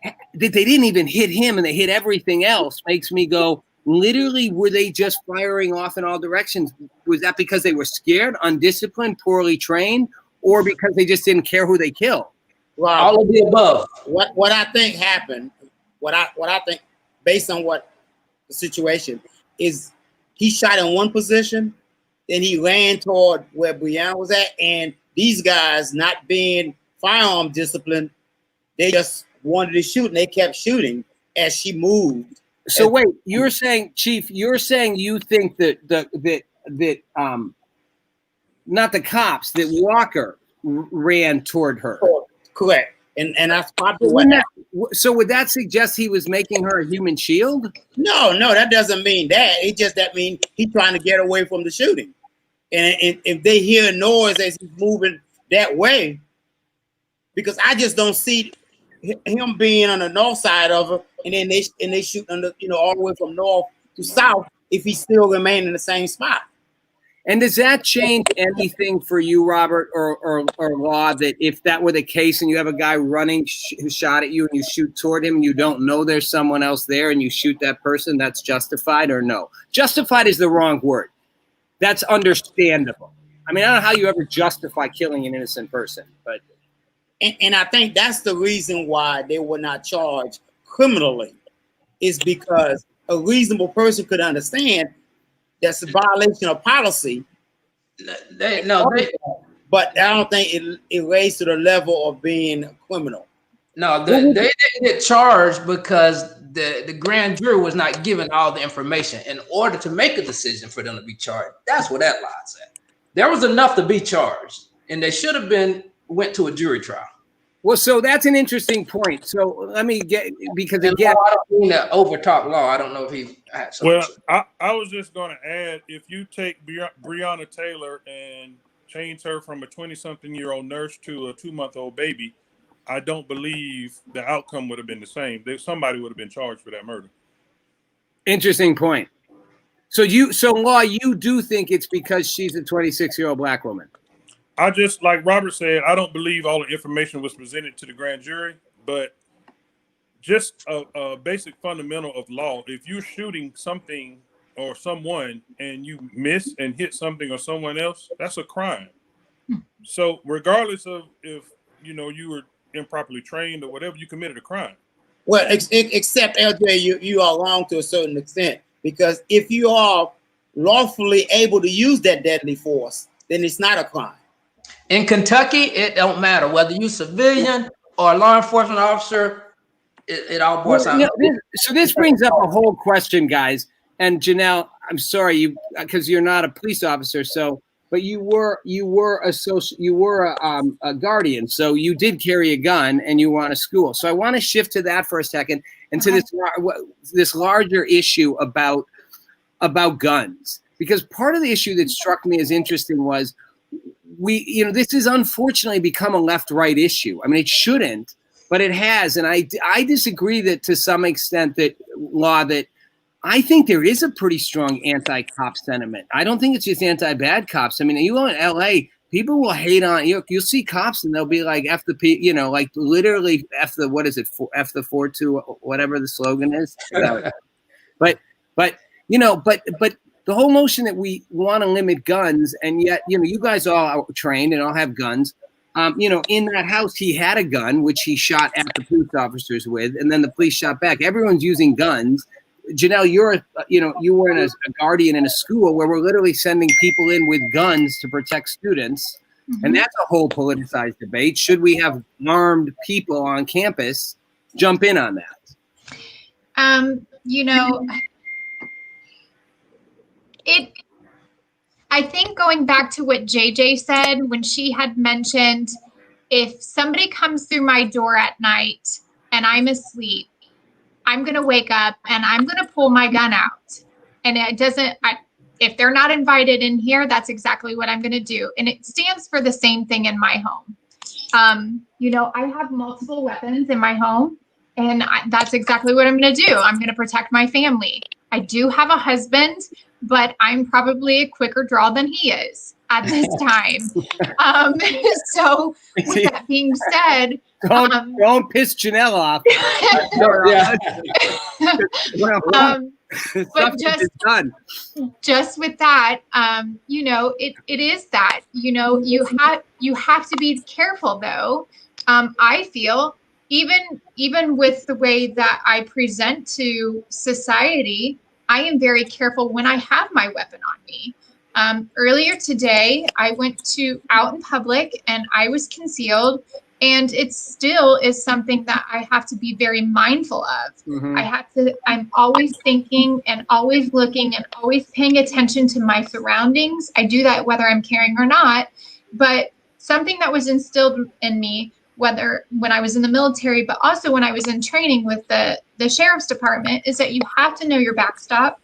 that they didn't even hit him and they hit everything else makes me go, literally, were they just firing off in all directions? Was that because they were scared, undisciplined, poorly trained, or because they just didn't care who they killed? Well, all of the above. What I think happened, what I think based on what the situation is, he shot in one position, then he ran toward where Breanna was at, and these guys not being firearm disciplined, they just wanted to shoot, and they kept shooting as she moved. So wait, you're saying, Chief, you think that not the cops, that Walker ran toward her. Correct. And that's probably what so would that suggest he was making her a human shield? No, that doesn't mean that. It just that means he's trying to get away from the shooting. And if they hear a noise as he's moving that way, because I just don't see him being on the north side of her, and then they shoot all the way from north to south if he still remain in the same spot. And does that change anything for you, Robert, or Law, that if that were the case and you have a guy running who shot at you and you shoot toward him and you don't know there's someone else there and you shoot that person, that's justified or no? Justified is the wrong word. That's understandable. I mean, I don't know how you ever justify killing an innocent person, but. And I think that's the reason why they were not charged criminally, is because a reasonable person could understand that's a violation of policy. But I don't think it raised to the level of being criminal. No, they didn't get charged because the grand jury was not given all the information in order to make a decision for them to be charged. That's where that lies at. There was enough to be charged, and they should have went to a jury trial. Well, so that's an interesting point. So let me because again, I don't mean to overtalk Law. I don't know if he had something. Well, I was just going to add, if you take Breonna Taylor and change her from a 20-something-year-old nurse to a 2-month-old baby, I don't believe the outcome would have been the same. Somebody would have been charged for that murder. Interesting point. So Law, you do think it's because she's a 26-year-old black woman? I just, like Robert said, I don't believe all the information was presented to the grand jury, but just a basic fundamental of law. If you're shooting something or someone and you miss and hit something or someone else, that's a crime. So regardless of if, you were improperly trained or whatever, you committed a crime. Well, except LJ, you are wrong to a certain extent, because if you are lawfully able to use that deadly force, then it's not a crime. In Kentucky, it don't matter whether you civilian or a law enforcement officer. It all boils down. So this brings up a whole question, guys. And Janelle, I'm sorry, because you're not a police officer, but you were a guardian, so you did carry a gun and you were on a school. So I want to shift to that for a second and to this larger issue about guns, because part of the issue that struck me as interesting was this has unfortunately become a left-right issue. I mean, it shouldn't, but it has, and I disagree that to some extent that I think there is a pretty strong anti-cop sentiment. I don't think it's just anti-bad cops. I mean, you go in LA, people will hate on you. You'll see cops and they'll be like F the P, like literally F the, what is it? F the 4-2, whatever the slogan is. But the whole notion that we want to limit guns, and yet, you guys all are trained and all have guns. In that house, he had a gun, which he shot at the police officers with, and then the police shot back. Everyone's using guns. Janelle, you were a guardian in a school where we're literally sending people in with guns to protect students. Mm-hmm. And that's a whole politicized debate. Should we have armed people on campus? Jump in on that. I think going back to what JJ said when she had mentioned, if somebody comes through my door at night and I'm asleep, I'm going to wake up and I'm going to pull my gun out. And if they're not invited in here, that's exactly what I'm going to do. And it stands for the same thing in my home. I have multiple weapons in my home, and that's exactly what I'm going to do. I'm going to protect my family. I do have a husband, but I'm probably a quicker draw than he is at this time. So with that being said, don't piss Janelle off. But just with that, it is that, you have to be careful though. I feel even with the way that I present to society, I am very careful when I have my weapon on me. Earlier today, I went out in public and I was concealed, and it still is something that I have to be very mindful of. Mm-hmm. I'm always thinking and always looking and always paying attention to my surroundings. I do that whether I'm carrying or not, but something that was instilled in me, whether when I was in the military, but also when I was in training with the sheriff's department, is that you have to know your backstop.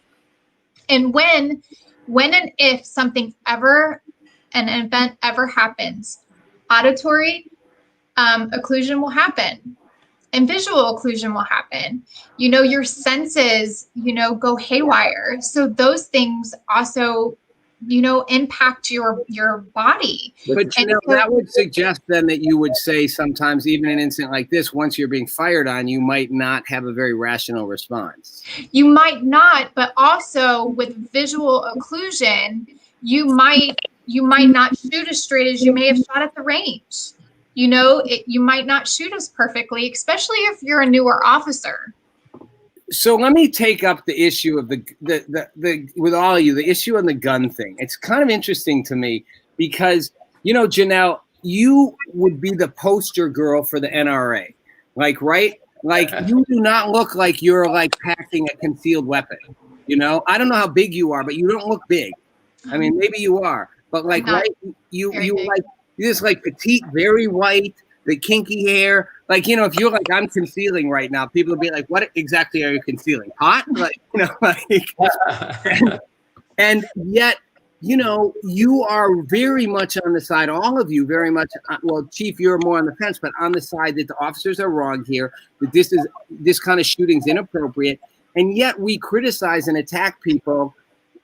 And when and if an event ever happens, auditory occlusion will happen and visual occlusion will happen. Your senses, go haywire. So those things also, impact your body. But that would suggest then that you would say sometimes even an incident like this, once you're being fired on, you might not have a very rational response. You might not, but also with visual occlusion, you might not shoot as straight as you may have shot at the range. You might not shoot as perfectly, especially if you're a newer officer. So let me take up the issue of the with all of you, the issue on the gun thing. It's kind of interesting to me because, Janelle, you would be the poster girl for the NRA, right? You do not look like you're packing a concealed weapon. I don't know how big you are, but you don't look big. I mean, maybe you are, but right, you're just petite, very white, the kinky hair. If you're I'm concealing right now, people will be like, what exactly are you concealing? Hot? And yet you know, you are very much on the side, all of you very much, well, Chief, you're more on the fence, but on the side that the officers are wrong here, that this kind of shooting's inappropriate. And yet we criticize and attack people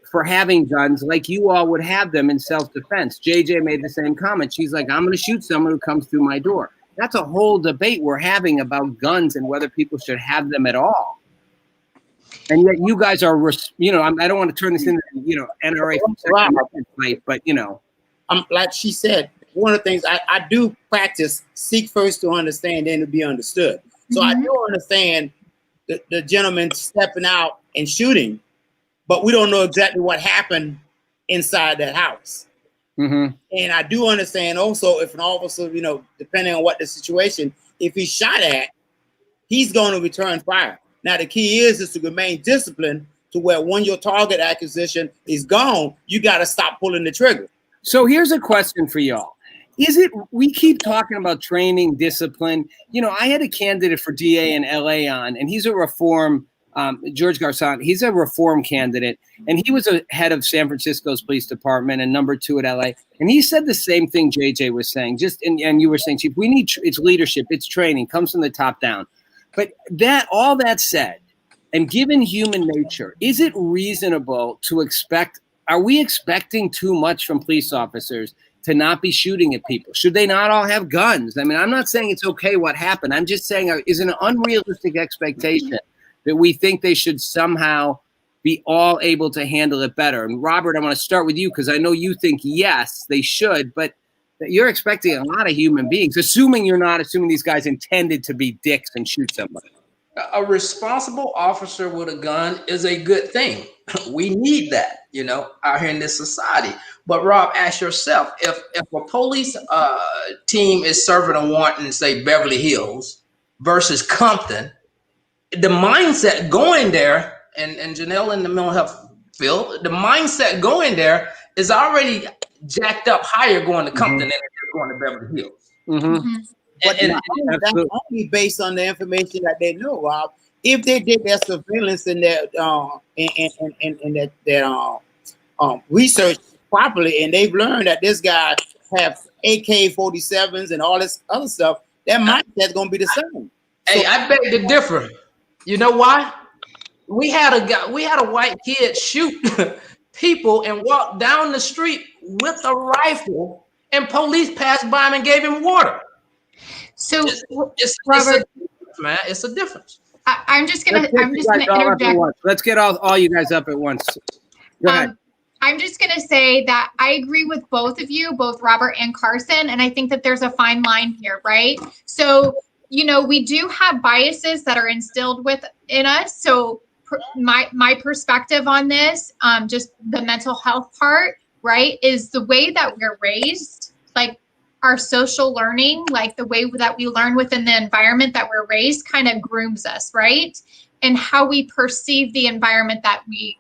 for having guns like you all would have them in self-defense. JJ made the same comment. She's like, I'm going to shoot someone who comes through my door. That's a whole debate we're having about guns and whether people should have them at all. And yet you guys are, you know, I don't want to turn this into, you know, NRA fight, but, you know. Like she said, one of the things I do practice, seek first to understand, then to be understood. So I do understand the gentleman stepping out and shooting, but we don't know exactly what happened inside that house. And I do understand also if an officer, you know, depending on what the situation, if he's shot at, he's going to return fire. Now, the key is to remain disciplined to where when your target acquisition is gone, you got to stop pulling the trigger. So here's a question for y'all. We keep talking about training, discipline. You know, I had a candidate for DA in LA on, and he's a reform, George Garcon, he's a reform candidate, and he was a head of San Francisco's police department and number 2 at LA. And he said the same thing JJ was saying, and you were saying, Chief, we need, it's leadership, it's training, comes from the top down. But all that said, and given human nature, is it reasonable to expect, are we expecting too much from police officers to not be shooting at people? Should they not all have guns? I mean, I'm not saying it's okay what happened. I'm just saying, is it an unrealistic expectation that we think they should somehow be all able to handle it better? And Robert, I want to start with you because I know you think yes, they should, but you're expecting a lot of human beings, assuming these guys intended to be dicks and shoot somebody. A responsible officer with a gun is a good thing. We need that, you know, out here in this society. But Rob, ask yourself, if a police team is serving a warrant in, say, Beverly Hills versus Compton, the mindset going there, and Janelle in the mental health field, the mindset going there is already jacked up higher going to Compton than going to Beverly Hills. But that's only based on the information that they know, Rob. If they did their surveillance and their research properly, and they've learned that this guy have AK-47s and all this other stuff, their mindset's gonna be the same. Hey, so, I beg to differ. You know why? We had a white kid shoot people and walk down the street with a rifle, and police passed by him and gave him water. So Robert, man, it's a difference. I'm just gonna interject. Let's get all you guys up at once. Go ahead. I'm just gonna say that I agree with both of you, both Robert and Carson, and I think that there's a fine line here, right? So, you know, we do have biases that are instilled in us. So my perspective on this, just the mental health part, right, is the way that we're raised, like our social learning, like the way that we learn within the environment that we're raised kind of grooms us, right? And how we perceive the environment that we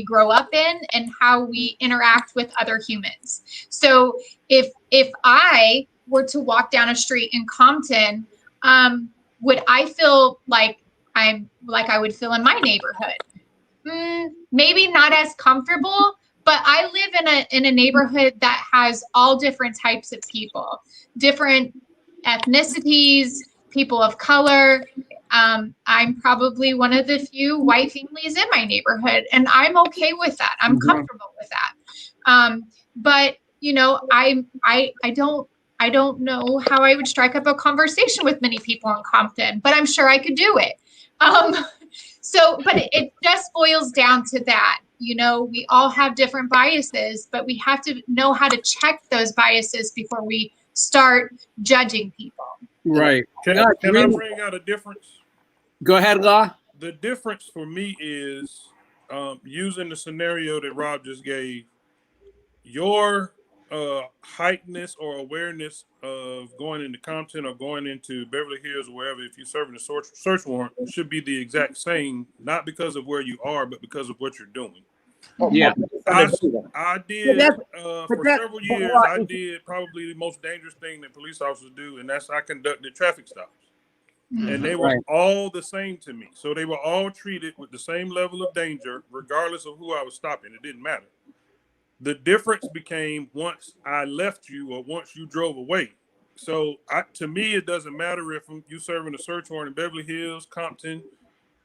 grow up in and how we interact with other humans. So if I were to walk down a street in Compton, would I feel like I would feel in my neighborhood? Maybe not as comfortable, but I live in a neighborhood that has all different types of people, different ethnicities, people of color. I'm probably one of the few white families in my neighborhood, and I'm okay with that. I'm comfortable with that. But you know, I don't know how I would strike up a conversation with many people in Compton, but I'm sure I could do it. But it just boils down to that. You know, we all have different biases, but we have to know how to check those biases before we start judging people. Right. Can I bring out a difference? Go ahead, Law. The difference for me is using the scenario that Rob just gave, your heightenedness or awareness of going into Compton or going into Beverly Hills or wherever, if you're serving a search warrant, should be the exact same, not because of where you are, but because of what you're doing. Yeah, I did for several years. I did probably the most dangerous thing that police officers do, and that's I conducted traffic stops, and they were all the same to me. So they were all treated with the same level of danger, regardless of who I was stopping. It didn't matter. The difference became once I left you or once you drove away. So to me, it doesn't matter if you serving a search warrant in Beverly Hills, Compton,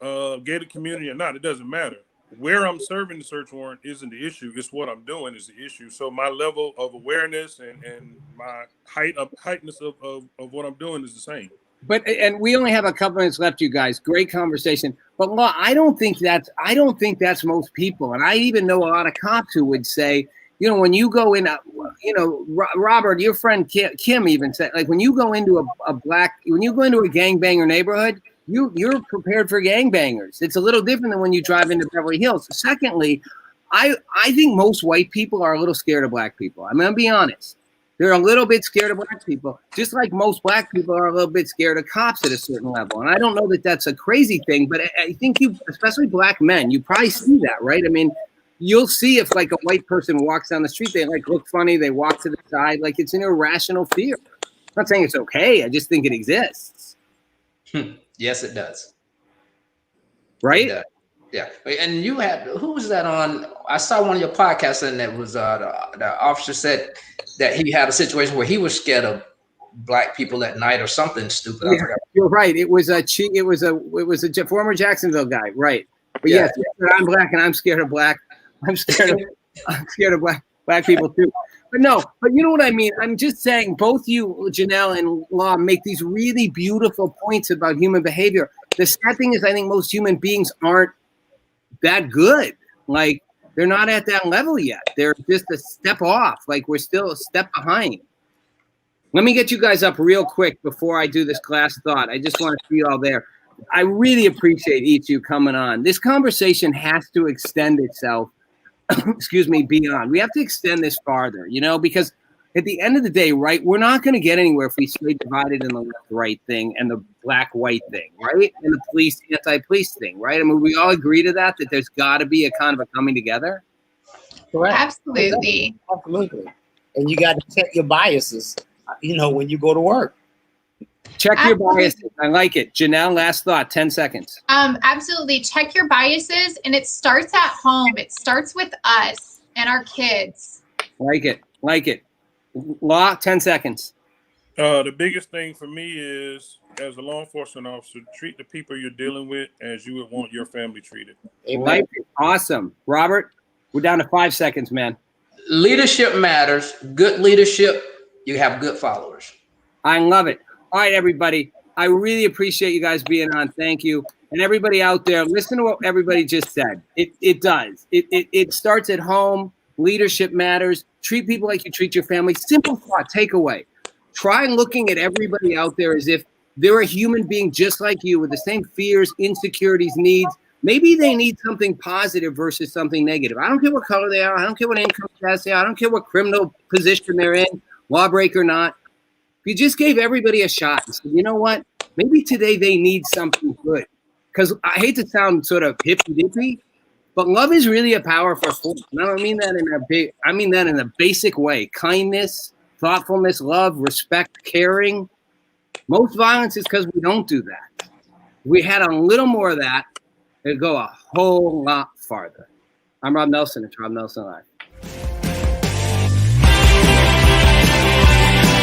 gated community or not. It doesn't matter. Where I'm serving the search warrant isn't the issue. It's what I'm doing is the issue. So my level of awareness and my heightness of what I'm doing is the same. But and we only have a couple minutes left, you guys. Great conversation. But Law, I don't think that's most people. And I even know a lot of cops who would say, you know, when you go in, you know, Robert, your friend Kim even said, like, when you go into a gangbanger neighborhood, you're prepared for gangbangers. It's a little different than when you drive into Beverly Hills. Secondly, I think most white people are a little scared of black people. I'm gonna be honest. They're a little bit scared of black people, just like most black people are a little bit scared of cops at a certain level. And I don't know that that's a crazy thing, but I think especially black men, you probably see that, right? I mean, you'll see if like a white person walks down the street, they like look funny, they walk to the side, like it's an irrational fear. I'm not saying it's okay. I just think it exists. Yes, it does. Right? It does. Yeah. And you had, who was that on? I saw one of your podcasts and it was the officer said that he had a situation where he was scared of black people at night or something stupid. Yeah, you're right. It was a former Jacksonville guy, right? But Yeah. yes, I'm black and I'm scared of black. I'm scared of black people too. But you know what I mean? I'm just saying both you, Janelle and Law, make these really beautiful points about human behavior. The sad thing is I think most human beings aren't that good. Like they're not at that level yet. They're just a step off. Like we're still a step behind. Let me get you guys up real quick before I do this last thought. I just want to see you all there. I really appreciate each of you coming on. This conversation has to extend itself, excuse me, beyond. We have to extend this farther, you know, because at the end of the day, right, we're not going to get anywhere if we stay divided in the left-right thing and the black-white thing, right, and the police anti-police thing, right? I mean, we all agree to that there's got to be a kind of a coming together. Correct. Absolutely. Absolutely. And you got to check your biases, you know, when you go to work. Check your biases. I like it. Janelle, last thought, 10 seconds. Absolutely. Check your biases. And it starts at home. It starts with us and our kids. Like it. Law, 10 seconds. The biggest thing for me is, as a law enforcement officer, treat the people you're dealing with as you would want your family treated. Like it. Awesome. Robert, we're down to 5 seconds, man. Leadership matters. Good leadership, you have good followers. I love it. All right, everybody. I really appreciate you guys being on. Thank you. And everybody out there, listen to what everybody just said. It does. It starts at home. Leadership matters. Treat people like you treat your family. Simple thought, takeaway. Try looking at everybody out there as if they're a human being just like you with the same fears, insecurities, needs. Maybe they need something positive versus something negative. I don't care what color they are. I don't care what income status they are. I don't care what criminal position they're in, lawbreaker or not. If you just gave everybody a shot and said, you know what? Maybe today they need something good. Because I hate to sound sort of hippy-dippy, but love is really a powerful force. And I don't mean that in a basic way. Kindness, thoughtfulness, love, respect, caring. Most violence is because we don't do that. If we had a little more of that, it'd go a whole lot farther. I'm Rob Nelson. It's Rob Nelson Live.